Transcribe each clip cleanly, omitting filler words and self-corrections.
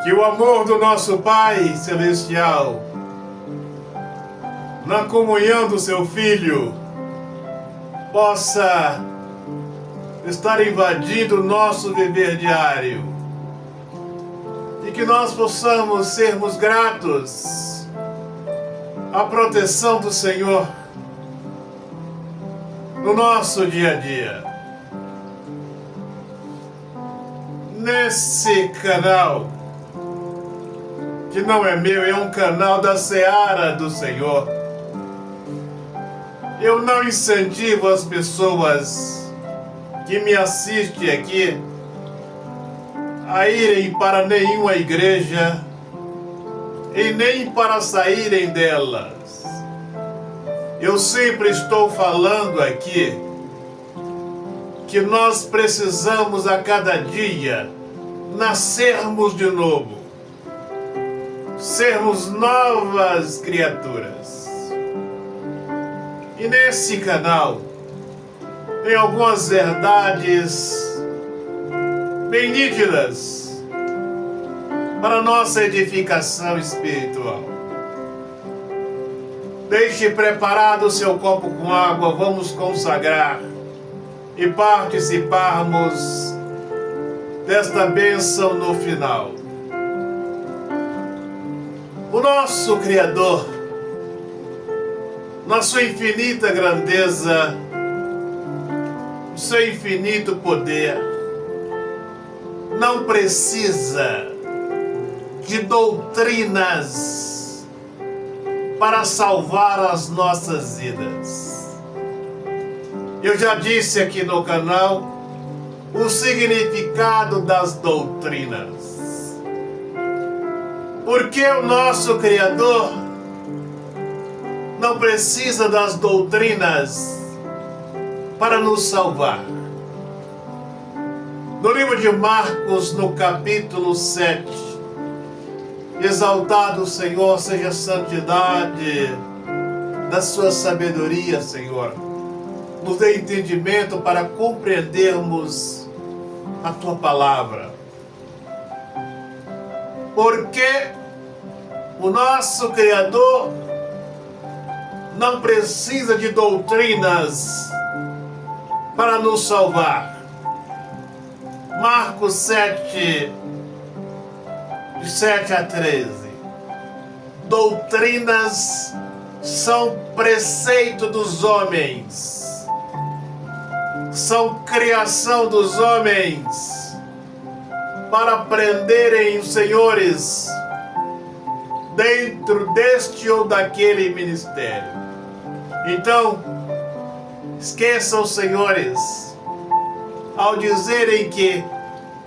Que o amor do nosso Pai Celestial, na comunhão do seu Filho, possa estar invadindo o nosso viver diário. E que nós possamos sermos gratos à proteção do Senhor no nosso dia a dia. Nesse canal, que não é meu, é um canal da Seara do Senhor, eu não incentivo as pessoas que me assistem aqui a irem para nenhuma igreja e nem para saírem delas. Eu sempre estou falando aqui que nós precisamos a cada dia nascermos de novo, sermos novas criaturas. E nesse canal tem algumas verdades bem nítidas para nossa edificação espiritual. Deixe preparado o seu copo com água, vamos consagrar e participarmos desta bênção no final. O nosso Criador, na sua infinita grandeza, no seu infinito poder, não precisa de doutrinas para salvar as nossas vidas. Eu já disse aqui no canal o significado das doutrinas. Porque o nosso Criador não precisa das doutrinas para nos salvar. No livro de Marcos, no capítulo 7, exaltado Senhor seja a santidade da sua sabedoria, Senhor. Nos dê entendimento para compreendermos a tua palavra. Porque o nosso Criador não precisa de doutrinas para nos salvar. Marcos 7, de 7 a 13. Doutrinas são preceito dos homens, são criação dos homens para prenderem os senhores dentro deste ou daquele ministério. Então, esqueçam os senhores ao dizerem que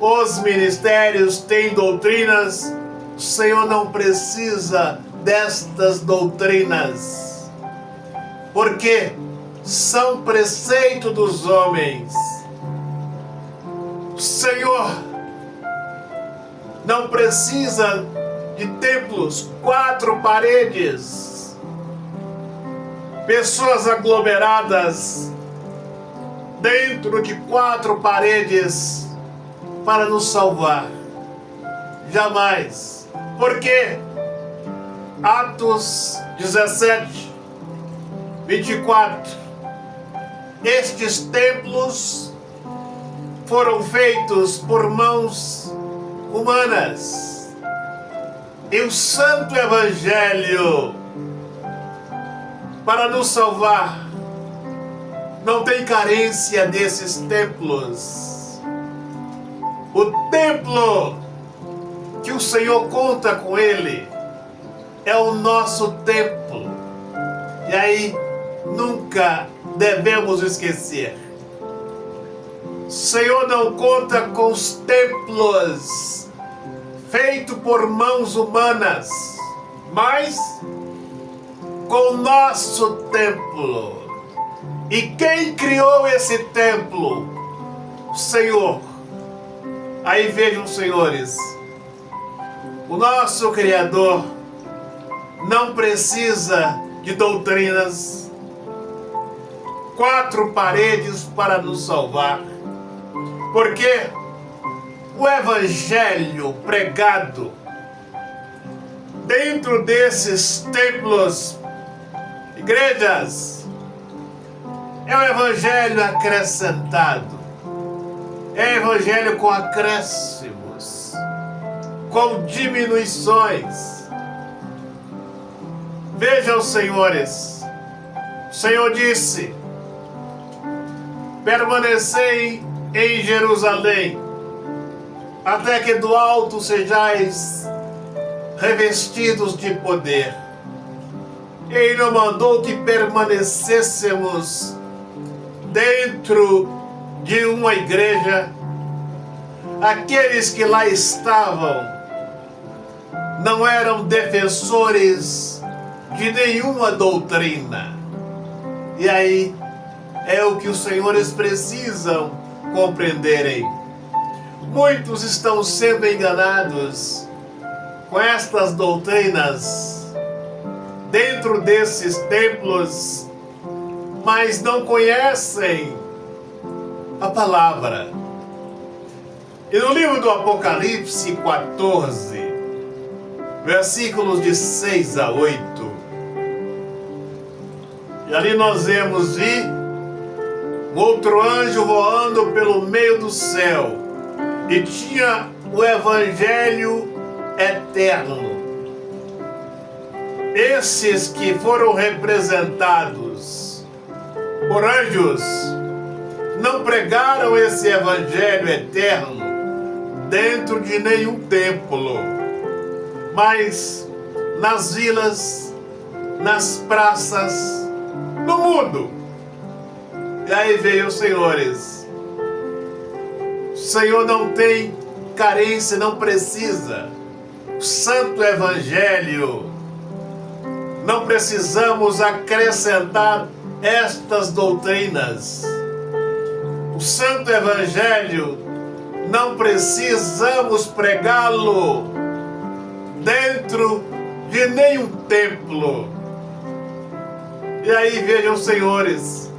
os ministérios têm doutrinas. O Senhor não precisa destas doutrinas, porque são preceito dos homens. O Senhor não precisa de templos, 4 paredes, pessoas aglomeradas dentro de 4 paredes para nos salvar. Jamais. Porque Atos 17, 24, estes templos foram feitos por mãos humanas. E o Santo Evangelho, para nos salvar, não tem carência desses templos. O templo que o Senhor conta com ele é o nosso templo. E aí, nunca devemos esquecer. O Senhor não conta com os templos feitos por mãos humanas, mas com o nosso templo. E quem criou esse templo? O Senhor. Aí vejam, senhores, o nosso Criador não precisa de doutrinas, 4 paredes para nos salvar, porque o Evangelho pregado dentro desses templos, igrejas, é o evangelho acrescentado. É evangelho com acréscimos, com diminuições. Vejam, senhores, o Senhor disse: permanecei em Jerusalém, até que do alto sejais revestidos de poder. Ele não mandou que permanecêssemos dentro de uma igreja. Aqueles que lá estavam não eram defensores de nenhuma doutrina. E aí é o que os senhores precisam compreenderem. Muitos estão sendo enganados com estas doutrinas dentro desses templos, mas não conhecem a palavra. E no livro do Apocalipse 14, versículos de 6 a 8, e ali nós vemos um outro anjo voando pelo meio do céu, e tinha o evangelho eterno. Esses que foram representados por anjos não pregaram esse evangelho eterno dentro de nenhum templo, mas nas vilas, nas praças, no mundo. E aí veio os senhores. O Senhor não tem carência, não precisa. O santo evangelho, não precisamos acrescentar estas doutrinas. O santo evangelho, não precisamos pregá-lo dentro de nenhum templo. E aí vejam, senhores,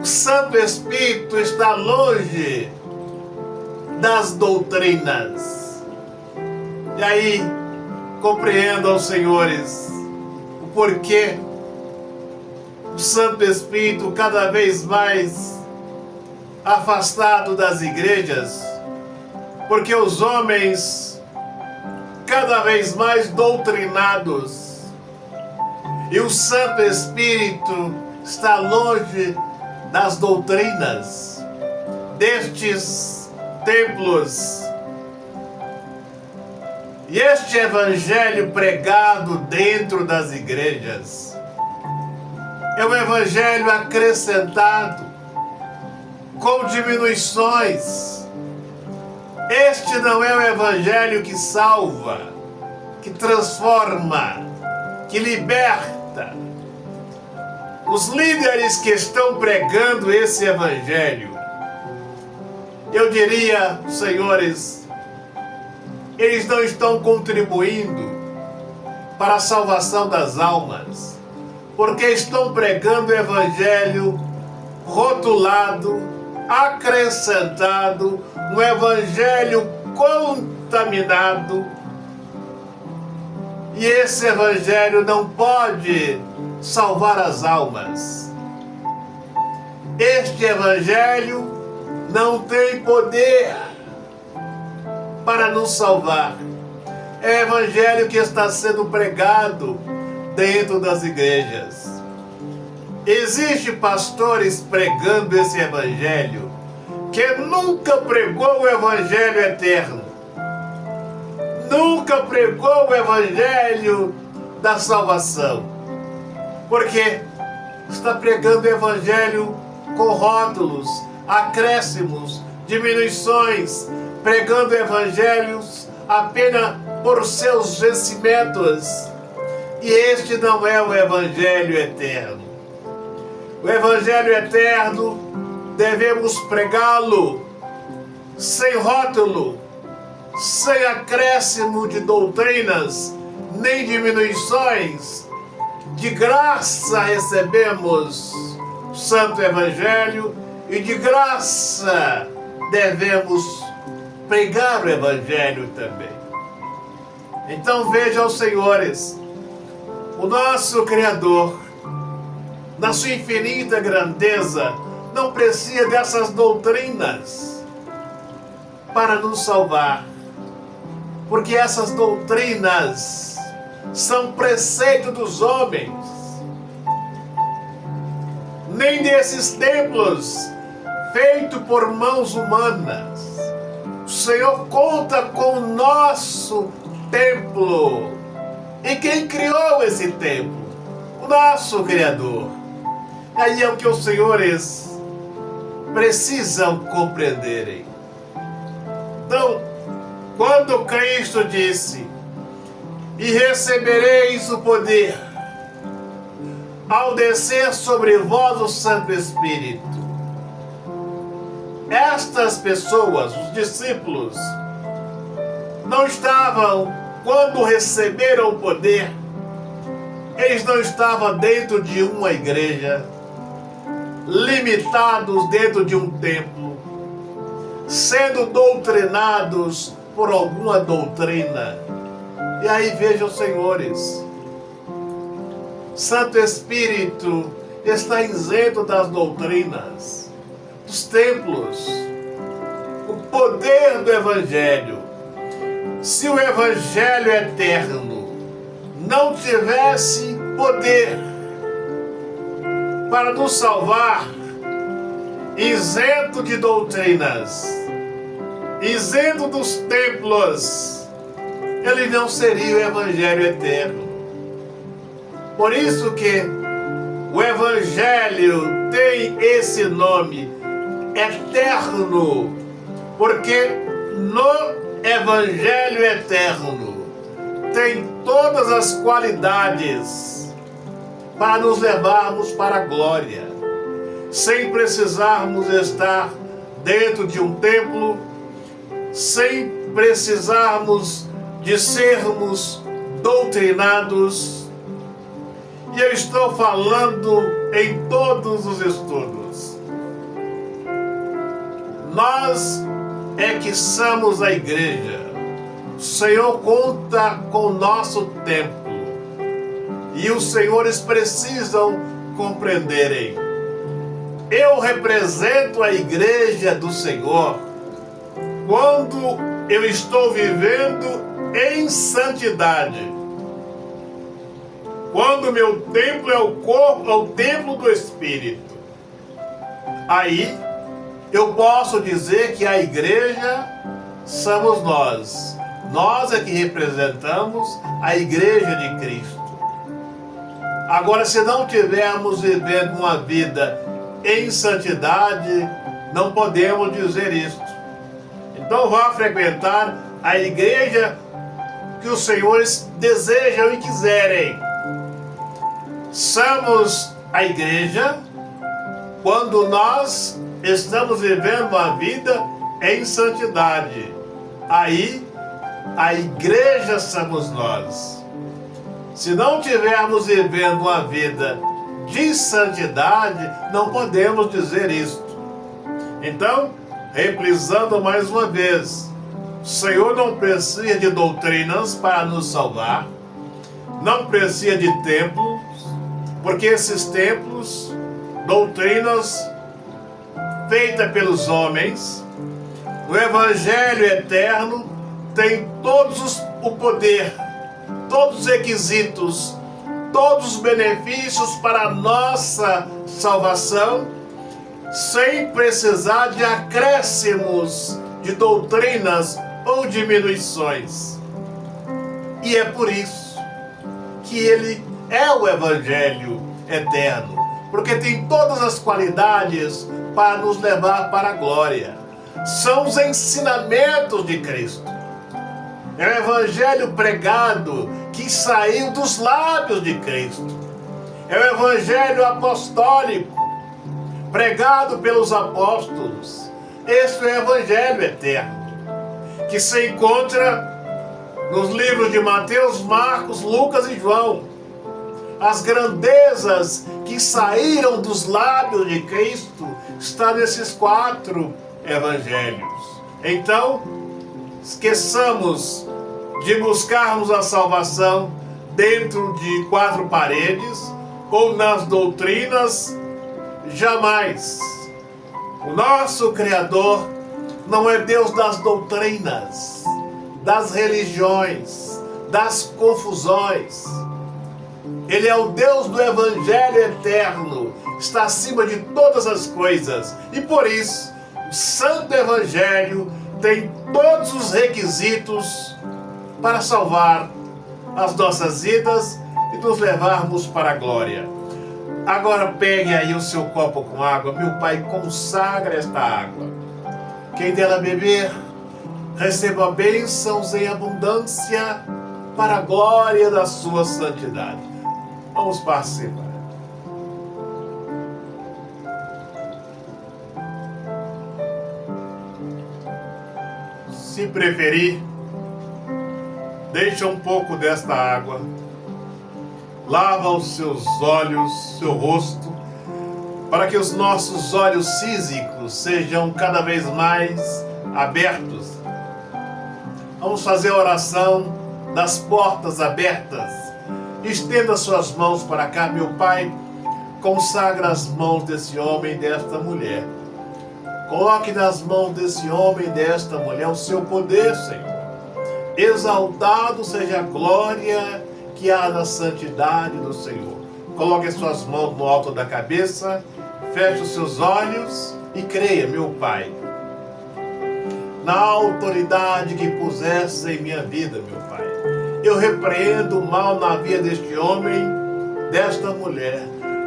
o Santo Espírito está longe das doutrinas. E aí compreendam, senhores, o porquê o Santo Espírito cada vez mais afastado das igrejas, porque os homens cada vez mais doutrinados, e o Santo Espírito está longe das doutrinas destes templos. E este evangelho pregado dentro das igrejas é um evangelho acrescentado, com diminuições. Este não é o evangelho que salva, que transforma, que liberta. Os líderes que estão pregando esse evangelho, eu diria, senhores, eles não estão contribuindo para a salvação das almas, porque estão pregando o evangelho rotulado, acrescentado, um evangelho contaminado. E esse evangelho não pode salvar as almas. Este evangelho não tem poder para nos salvar. É o evangelho que está sendo pregado dentro das igrejas. Existem pastores pregando esse evangelho que nunca pregou o evangelho eterno, nunca pregou o evangelho da salvação, porque está pregando o evangelho com rótulos, acréscimos, diminuições, pregando evangelhos apenas por seus vencimentos. E este não é o evangelho eterno. O evangelho eterno devemos pregá-lo sem rótulo, sem acréscimo de doutrinas, nem diminuições. De graça recebemos o Santo Evangelho e de graça devemos pregar o Evangelho também. Então vejam, senhores, o nosso Criador, na sua infinita grandeza, não precisa dessas doutrinas para nos salvar, porque essas doutrinas são preceitos dos homens, nem desses templos feitos por mãos humanas. O Senhor conta com o nosso templo. E quem criou esse templo? O nosso Criador. Aí é o que os senhores precisam compreenderem. Então, quando Cristo disse: e recebereis o poder ao descer sobre vós o Santo Espírito. Estas pessoas, os discípulos, não estavam, quando receberam o poder, eles não estavam dentro de uma igreja, limitados dentro de um templo, sendo doutrinados por alguma doutrina. E aí vejam, senhores, Santo Espírito está isento das doutrinas, dos templos, o poder do Evangelho. Se o Evangelho eterno não tivesse poder para nos salvar, isento de doutrinas, isento dos templos, ele não seria o Evangelho eterno. Por isso que o Evangelho tem esse nome, eterno, porque no Evangelho eterno tem todas as qualidades para nos levarmos para a glória, sem precisarmos estar dentro de um templo, sem precisarmos de sermos doutrinados. E eu estou falando em todos os estudos. Nós é que somos a igreja. O Senhor conta com o nosso templo. E os senhores precisam compreenderem. Eu represento a igreja do Senhor quando eu estou vivendo em santidade. Quando meu templo é o corpo, é o templo do Espírito. Aí eu posso dizer que a igreja somos nós. Nós é que representamos a igreja de Cristo. Agora, se não tivermos vivendo uma vida em santidade, não podemos dizer isto. Então vá frequentar a igreja que os senhores desejam e quiserem. Somos a igreja quando nós estamos vivendo a vida em santidade. Aí, a igreja somos nós. Se não tivermos vivendo uma vida de santidade, não podemos dizer isto. Então, reprisando mais uma vez, o Senhor não precisa de doutrinas para nos salvar, não precisa de templos, porque esses templos, doutrinas feitas pelos homens, o Evangelho eterno tem todos o poder, todos os requisitos, todos os benefícios para a nossa salvação, sem precisar de acréscimos de doutrinas ou diminuições. E é por isso que ele é o Evangelho eterno, porque tem todas as qualidades para nos levar para a glória. São os ensinamentos de Cristo. É o Evangelho pregado que saiu dos lábios de Cristo. É o Evangelho apostólico pregado pelos apóstolos. Este é o Evangelho eterno, que se encontra nos livros de Mateus, Marcos, Lucas e João. As grandezas que saíram dos lábios de Cristo estão nesses 4 evangelhos. Então, esqueçamos de buscarmos a salvação dentro de quatro paredes ou nas doutrinas, jamais. O nosso Criador não é Deus das doutrinas, das religiões, das confusões. Ele é o Deus do Evangelho eterno, está acima de todas as coisas. E por isso, o Santo Evangelho tem todos os requisitos para salvar as nossas vidas e nos levarmos para a glória. Agora pegue aí o seu copo com água. Meu Pai, consagra esta água. Quem dela beber, receba bênçãos em abundância para a glória da sua santidade. Vamos participar. Se preferir, deixa um pouco desta água, lava os seus olhos, seu rosto, para que os nossos olhos físicos sejam cada vez mais abertos. Vamos fazer a oração das portas abertas. Estenda suas mãos para cá, meu Pai. Consagra as mãos desse homem e desta mulher. Coloque nas mãos desse homem e desta mulher o seu poder, Senhor. Exaltado seja a glória que há na santidade do Senhor. Coloque as suas mãos no alto da cabeça, feche os seus olhos e creia, meu Pai, na autoridade que puseste em minha vida, meu Pai. Eu repreendo o mal na vida deste homem, desta mulher.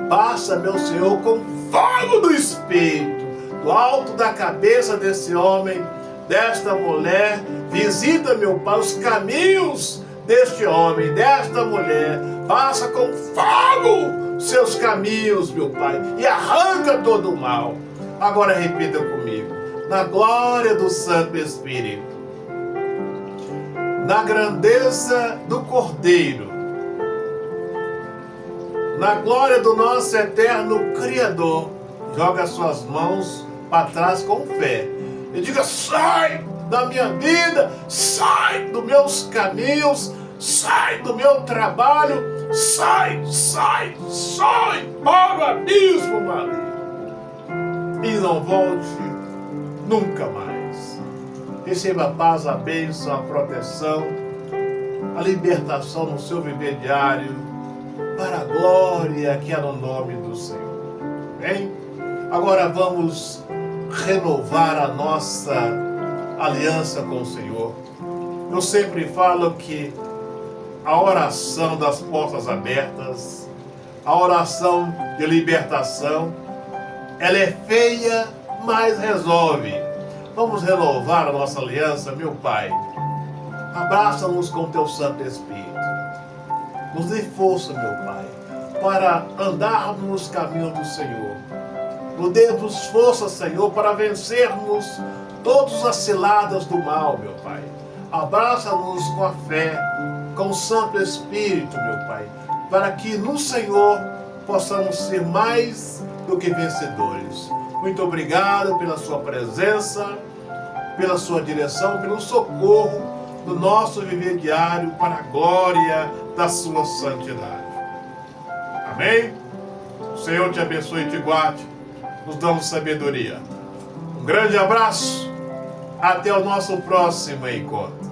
Passa, meu Senhor, com fogo do Espírito, do alto da cabeça desse homem, desta mulher. Visita, meu Pai, os caminhos deste homem, desta mulher. Passa com fogo seus caminhos, meu Pai, e arranca todo o mal. Agora repita comigo. Na glória do Santo Espírito, na grandeza do Cordeiro, na glória do nosso eterno Criador, joga suas mãos para trás com fé e diga: sai da minha vida, sai dos meus caminhos, sai do meu trabalho, sai para o abismo maligno e não volte nunca mais. Receba a paz, a bênção, a proteção, a libertação no seu viver diário, para a glória que há no nome do Senhor. Bem? Agora vamos renovar a nossa aliança com o Senhor. Eu sempre falo que a oração das portas abertas, a oração de libertação, ela é feia, mas resolve. Vamos renovar a nossa aliança, meu Pai. Abraça-nos com teu Santo Espírito. Nos dê força, meu Pai, para andarmos nos caminhos do Senhor. Nos dê-nos força, Senhor, para vencermos todas as ciladas do mal, meu Pai. Abraça-nos com a fé, com o Santo Espírito, meu Pai, para que no Senhor possamos ser mais do que vencedores. Muito obrigado pela sua presença, pela sua direção, pelo socorro do nosso viver diário para a glória da sua santidade. Amém? O Senhor te abençoe e te guarde, nos dando sabedoria. Um grande abraço, até o nosso próximo encontro.